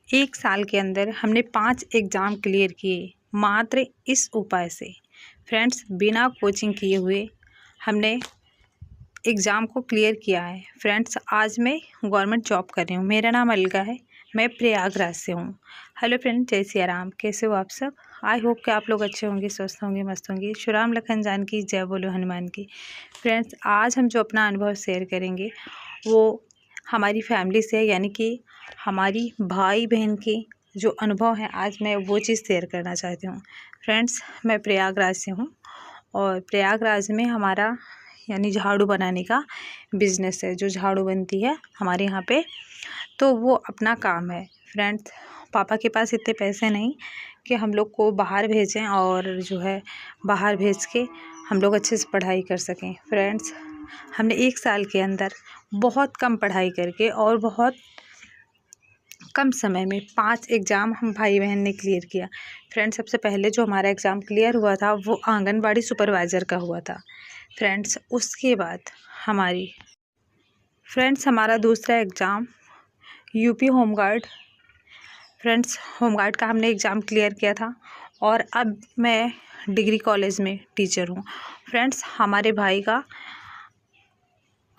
एक साल के अंदर हमने 5 एग्ज़ाम क्लियर किए मात्र इस उपाय से। फ्रेंड्स, बिना कोचिंग किए हुए हमने एग्ज़ाम को क्लियर किया है। फ्रेंड्स, आज मैं गवर्नमेंट जॉब कर रही हूँ। मेरा नाम अलका है, मैं प्रयागराज से हूँ। हेलो फ्रेंड, जय सिया राम। कैसे हो आप सब? आई होप कि आप लोग अच्छे होंगे, स्वस्थ होंगे, मस्त होंगे। श्री राम लखन जानकी, जय बोलो हनुमान की। फ्रेंड्स, आज हम जो अपना अनुभव शेयर करेंगे वो हमारी फैमिली से है, यानी कि हमारी भाई बहन के जो अनुभव हैं, आज मैं वो चीज़ शेयर करना चाहती हूँ। फ्रेंड्स, मैं प्रयागराज से हूँ और प्रयागराज में हमारा यानी झाड़ू बनाने का बिज़नेस है। जो झाड़ू बनती है हमारे यहाँ पे, तो वो अपना काम है। फ्रेंड्स, पापा के पास इतने पैसे नहीं कि हम लोग को बाहर भेजें और जो है बाहर भेज के हम लोग अच्छे से पढ़ाई कर सकें। फ्रेंड्स, हमने एक साल के अंदर बहुत कम पढ़ाई करके और बहुत कम समय में 5 एग्ज़ाम हम भाई बहन ने क्लियर किया। फ्रेंड्स, सबसे पहले जो हमारा एग्ज़ाम क्लियर हुआ था वो आंगनबाड़ी सुपरवाइज़र का हुआ था। फ्रेंड्स, उसके बाद हमारा दूसरा exam UP home guard. Friends, home guard का हमने एग्ज़ाम क्लियर किया था और अब मैं डिग्री कॉलेज में टीचर हूँ। फ्रेंड्स, हमारे भाई का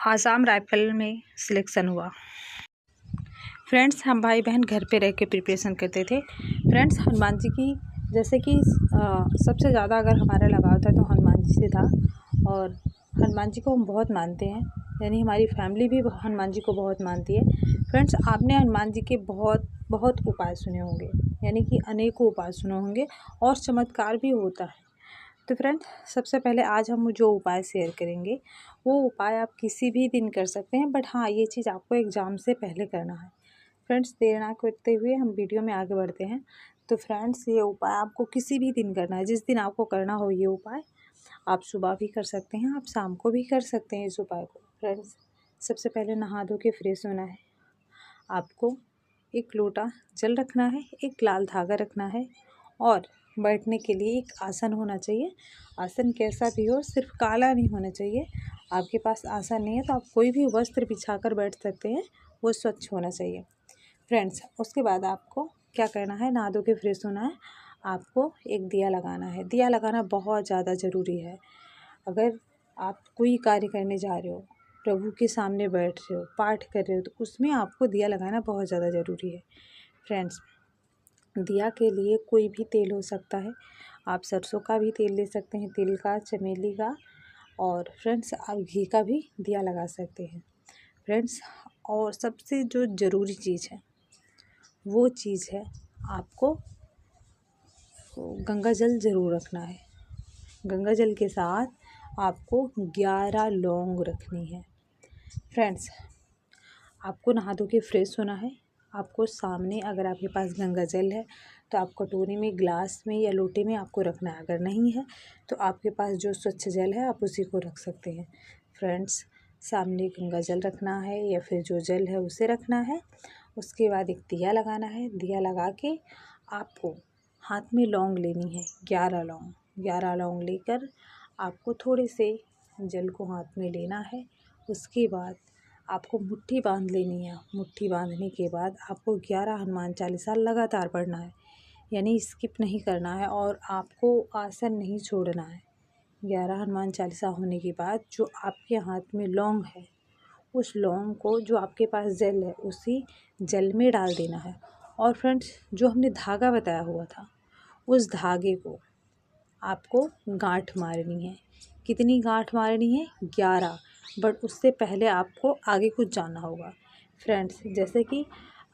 आसाम राइफल में सिलेक्शन हुआ। फ्रेंड्स, हम भाई बहन घर पे रह के प्रिपरेशन करते थे। फ्रेंड्स, हनुमान जी की जैसे कि सबसे ज़्यादा अगर हमारा लगाव था तो हनुमान जी से था और हनुमान जी को हम बहुत मानते हैं, यानी हमारी फैमिली भी हनुमान जी को बहुत मानती है। फ्रेंड्स, आपने हनुमान जी के बहुत बहुत उपाय सुने होंगे, यानी कि अनेकों उपाय सुने होंगे और चमत्कार भी होता है। तो फ्रेंड्स, सबसे पहले आज हम जो उपाय शेयर करेंगे वो उपाय आप किसी भी दिन कर सकते हैं, बट हाँ, ये चीज़ आपको एग्ज़ाम से पहले करना है। फ्रेंड्स, देर ना करते हुए हम वीडियो में आगे बढ़ते हैं। तो फ्रेंड्स, ये उपाय आपको किसी भी दिन करना है, जिस दिन आपको करना हो ये उपाय। आप सुबह भी कर सकते हैं, आप शाम को भी कर सकते हैं इस उपाय को। फ्रेंड्स, सबसे पहले नहा धो के फ्रेश होना है। आपको एक लोटा जल रखना है, एक लाल धागा रखना है और बैठने के लिए एक आसन होना चाहिए। आसन कैसा भी हो, सिर्फ काला नहीं होना चाहिए। आपके पास आसन नहीं है तो आप कोई भी वस्त्र बिछाकर बैठ सकते हैं, वो स्वच्छ होना चाहिए। फ्रेंड्स, उसके बाद आपको क्या करना है, नहा धो के फ्रेश होना है। आपको एक दिया लगाना है। दिया लगाना बहुत ज़्यादा ज़रूरी है। अगर आप कोई कार्य करने जा रहे हो, प्रभु के सामने बैठ रहे हो, पाठ कर रहे हो, तो उसमें आपको दिया लगाना बहुत ज़्यादा ज़रूरी है। फ्रेंड्स, दिया के लिए कोई भी तेल हो सकता है। आप सरसों का भी तेल ले सकते हैं, तिल का, चमेली का, और फ्रेंड्स आप घी का भी दिया लगा सकते हैं। फ्रेंड्स, और सबसे जो ज़रूरी चीज़ है वो चीज़ है, आपको गंगा जल ज़रूर रखना है। गंगा जल के साथ आपको 11 लौंग रखनी है। फ्रेंड्स, आपको नहा धो के फ्रेश होना है। आपको सामने अगर आपके पास गंगा जल है तो आप कटोरी में, ग्लास में या लोटे में आपको रखना है। अगर नहीं है तो आपके पास जो स्वच्छ जल है आप उसी को रख सकते हैं। फ्रेंड्स, सामने गंगा जल रखना है या फिर जो जल है उसे रखना है। उसके बाद एक दिया लगाना है। दिया लगा के आपको हाथ में लौंग लेनी है, 11 लौंग। 11 लौंग लेकर आपको थोड़े से जल को हाथ में लेना है। उसके बाद आपको मुट्ठी बांध लेनी है। मुट्ठी बांधने के बाद आपको 11 हनुमान चालीसा लगातार पढ़ना है, यानी स्किप नहीं करना है और आपको आसन नहीं छोड़ना है। 11 हनुमान चालीसा होने के बाद जो आपके हाथ में लौंग है, उस लौंग को, जो आपके पास जल है, उसी जल में डाल देना है। और फ्रेंड्स, जो हमने धागा बताया हुआ था, उस धागे को आपको गांठ मारनी है। कितनी गांठ मारनी है? 11। बट उससे पहले आपको आगे कुछ जानना होगा। फ्रेंड्स, जैसे कि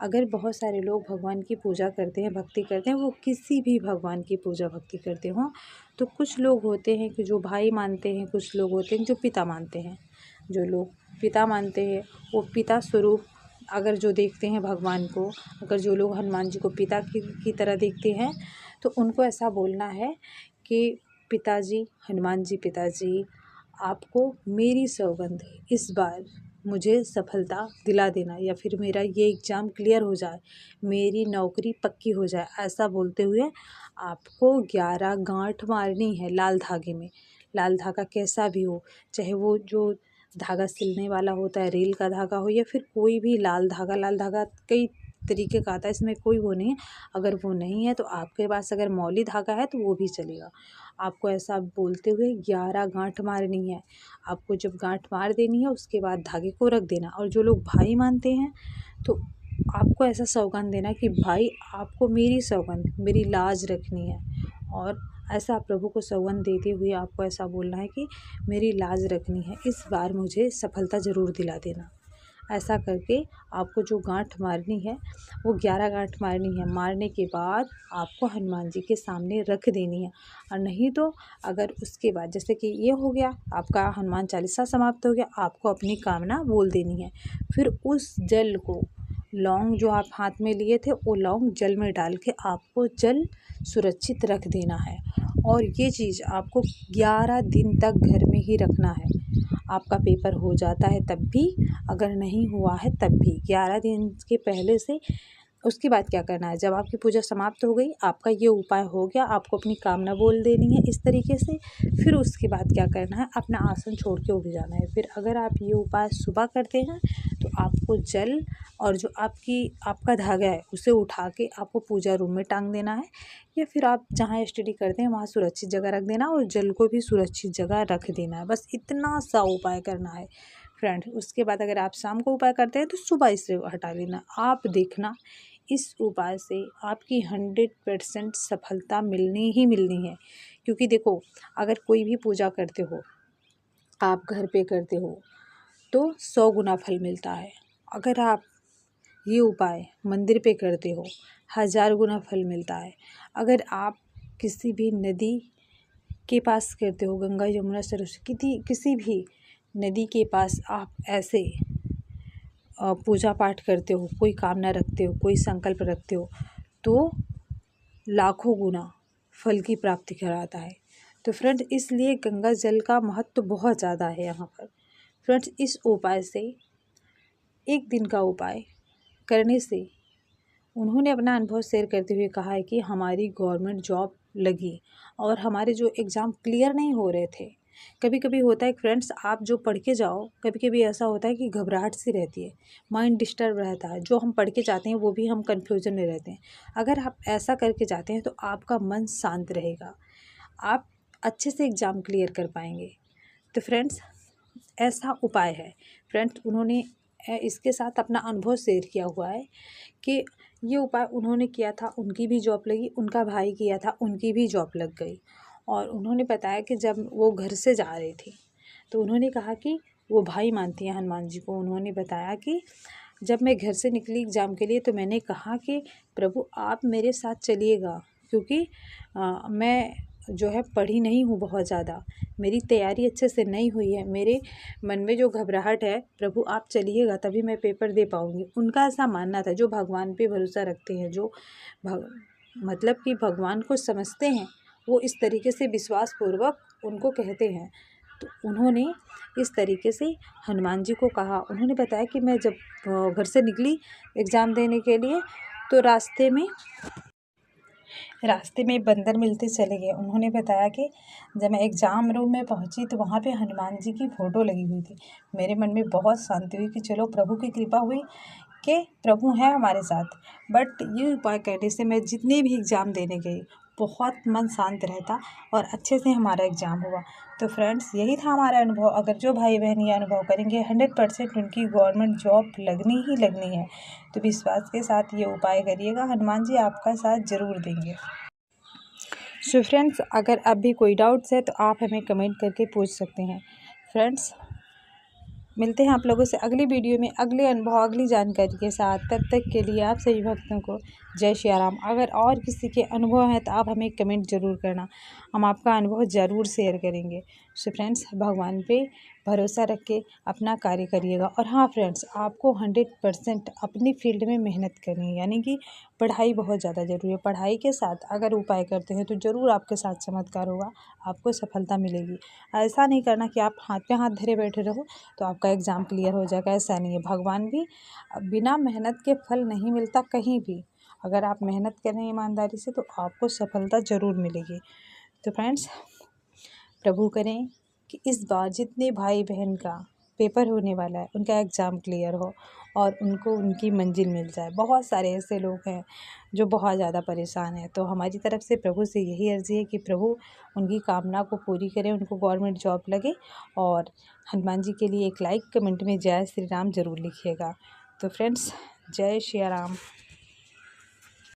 अगर बहुत सारे लोग भगवान की पूजा करते हैं, भक्ति करते हैं, वो किसी भी भगवान की पूजा भक्ति करते हों, तो कुछ लोग होते हैं कि जो भाई मानते हैं, कुछ लोग होते हैं जो पिता मानते हैं। जो लोग पिता मानते हैं वो पिता स्वरूप अगर जो देखते हैं भगवान को, अगर जो लोग हनुमान जी को पिता की तरह देखते हैं, तो उनको ऐसा बोलना है कि पिताजी, हनुमान जी पिताजी, आपको मेरी सौगंध है, इस बार मुझे सफलता दिला देना, या फिर मेरा ये एग्ज़ाम क्लियर हो जाए, मेरी नौकरी पक्की हो जाए। ऐसा बोलते हुए आपको 11 गांठ मारनी है लाल धागे में। लाल धागा कैसा भी हो, चाहे वो जो धागा सिलने वाला होता है, रेल का धागा हो, या फिर कोई भी लाल धागा। लाल धागा कई तरीके का आता है, इसमें कोई वो नहीं है। अगर वो नहीं है तो आपके पास अगर मौली धागा है तो वो भी चलेगा। आपको ऐसा बोलते हुए 11 गांठ मारनी है। आपको जब गांठ मार देनी है उसके बाद धागे को रख देना। और जो लोग भाई मानते हैं तो आपको ऐसा सौगंध देना कि भाई आपको मेरी सौगंध, मेरी लाज रखनी है। और ऐसा प्रभु को सौगंध देते हुए आपको ऐसा बोलना है कि मेरी लाज रखनी है, इस बार मुझे सफलता ज़रूर दिला देना। ऐसा करके आपको जो गांठ मारनी है वो 11 गांठ मारनी है। मारने के बाद आपको हनुमान जी के सामने रख देनी है। और नहीं तो अगर उसके बाद जैसे कि ये हो गया, आपका हनुमान चालीसा समाप्त हो गया, आपको अपनी कामना बोल देनी है। फिर उस जल को, लौंग जो आप हाथ में लिए थे वो लौंग जल में डाल के आपको जल सुरक्षित रख देना है। और ये चीज़ आपको 11 दिन तक घर में ही रखना है। आपका पेपर हो जाता है तब भी, अगर नहीं हुआ है तब भी, 11 दिन के पहले से। उसके बाद क्या करना है, जब आपकी पूजा समाप्त हो गई, आपका ये उपाय हो गया, आपको अपनी कामना बोल देनी है इस तरीके से। फिर उसके बाद क्या करना है, अपना आसन छोड़ के उठ जाना है। फिर अगर आप ये उपाय सुबह करते हैं तो आपको जल और जो आपका धागा है उसे उठा के आपको पूजा रूम में टांग देना है, या फिर आप जहाँ स्टडी करते हैं वहाँ सुरक्षित जगह रख देना, और जल को भी सुरक्षित जगह रख देना है। बस इतना सा उपाय करना है फ्रेंड। उसके बाद अगर आप शाम को उपाय करते हैं तो सुबह इसे हटा लेना। आप देखना इस उपाय से आपकी 100% सफलता मिलनी ही मिलनी है। क्योंकि देखो, अगर कोई भी पूजा करते हो, आप घर पे करते हो तो 100 गुना फल मिलता है। अगर आप ये उपाय मंदिर पे करते हो 1000 गुना फल मिलता है। अगर आप किसी भी नदी के पास करते हो, गंगा यमुना सरस्वती किसी भी नदी के पास आप ऐसे पूजा पाठ करते हो, कोई कामना रखते हो, कोई संकल्प रखते हो, तो लाखों गुना फल की प्राप्ति कराता है। तो फ्रेंड्स, इसलिए गंगा जल का महत्व तो बहुत ज़्यादा है यहाँ पर। फ्रेंड्स, इस उपाय से, एक दिन का उपाय करने से, उन्होंने अपना अनुभव शेयर करते हुए कहा है कि हमारी गवर्नमेंट जॉब लगी और हमारे जो एग्ज़ाम क्लियर नहीं हो रहे थे। कभी कभी होता है फ्रेंड्स, आप जो पढ़ के जाओ, कभी कभी ऐसा होता है कि घबराहट सी रहती है, माइंड डिस्टर्ब रहता है, जो हम पढ़ के जाते हैं वो भी हम कन्फ्यूजन में रहते हैं। अगर आप ऐसा करके जाते हैं तो आपका मन शांत रहेगा, आप अच्छे से एग्ज़ाम क्लियर कर पाएंगे। तो फ्रेंड्स, ऐसा उपाय है। फ्रेंड्स, उन्होंने इसके साथ अपना अनुभव शेयर किया हुआ है कि ये उपाय उन्होंने किया था, उनकी भी जॉब लगी, उनका भाई किया था, उनकी भी जॉब लग गई। और उन्होंने बताया कि जब वो घर से जा रही थी तो उन्होंने कहा कि वो भाई मानती हैं हनुमान जी को। उन्होंने बताया कि जब मैं घर से निकली एग्ज़ाम के लिए तो मैंने कहा कि प्रभु आप मेरे साथ चलिएगा, क्योंकि मैं जो है पढ़ी नहीं हूँ बहुत ज़्यादा, मेरी तैयारी अच्छे से नहीं हुई है, मेरे मन में जो घबराहट है, प्रभु आप चलिएगा तभी मैं पेपर दे पाऊँगी। उनका ऐसा मानना था। जो भगवान पे भरोसा रखते हैं, जो मतलब कि भगवान को समझते हैं, वो इस तरीके से विश्वास पूर्वक उनको कहते हैं। तो उन्होंने इस तरीके से हनुमान जी को कहा। उन्होंने बताया कि मैं जब घर से निकली एग्ज़ाम देने के लिए तो रास्ते में बंदर मिलते चले गए। उन्होंने बताया कि जब मैं एग्ज़ाम रूम में पहुंची तो वहाँ पे हनुमान जी की फ़ोटो लगी हुई थी। मेरे मन में बहुत शांति हुई कि चलो प्रभु की कृपा हुई कि प्रभु हैं हमारे साथ। बट ये उपाय करने से मैं जितने भी एग्ज़ाम देने गई, बहुत मन शांत रहता और अच्छे से हमारा एग्ज़ाम हुआ। तो फ्रेंड्स, यही था हमारा अनुभव। अगर जो भाई बहन ये अनुभव करेंगे 100% उनकी गवर्नमेंट जॉब लगनी ही लगनी है। तो विश्वास के साथ ये उपाय करिएगा, हनुमान जी आपका साथ ज़रूर देंगे। सो फ्रेंड्स, अगर अब भी कोई डाउट्स है तो आप हमें कमेंट करके पूछ सकते हैं। फ्रेंड्स, मिलते हैं आप लोगों से अगली वीडियो में अगले अनुभव, अगली जानकारी के साथ। तब तक के लिए आप सभी भक्तों को जय श्री राम। अगर और किसी के अनुभव हैं तो आप हमें कमेंट ज़रूर करना, हम आपका अनुभव ज़रूर शेयर करेंगे। सो फ्रेंड्स, भगवान पे भरोसा रख के अपना कार्य करिएगा। और हाँ फ्रेंड्स, आपको 100% अपनी फील्ड में मेहनत करनी है, यानी कि पढ़ाई बहुत ज़्यादा ज़रूरी है। पढ़ाई के साथ अगर उपाय करते हैं तो ज़रूर आपके साथ चमत्कार होगा, आपको सफलता मिलेगी। ऐसा नहीं करना कि आप हाथ पे हाथ धरे बैठे रहो तो आपका एग्ज़ाम क्लियर हो जाएगा, ऐसा नहीं है। भगवान भी बिना मेहनत के फल नहीं मिलता कहीं भी। अगर आप मेहनत करें ईमानदारी से तो आपको सफलता ज़रूर मिलेगी। तो फ्रेंड्स, प्रभु करें कि इस बार जितने भाई बहन का पेपर होने वाला है, उनका एग्ज़ाम क्लियर हो और उनको उनकी मंजिल मिल जाए। बहुत सारे ऐसे लोग हैं जो बहुत ज़्यादा परेशान हैं। तो हमारी तरफ से प्रभु से यही अर्ज़ी है कि प्रभु उनकी कामना को पूरी करें, उनको गवर्नमेंट जॉब लगे। और हनुमान जी के लिए एक लाइक, कमेंट में जय श्री राम ज़रूर लिखिएगा। तो फ्रेंड्स, जय श्री राम।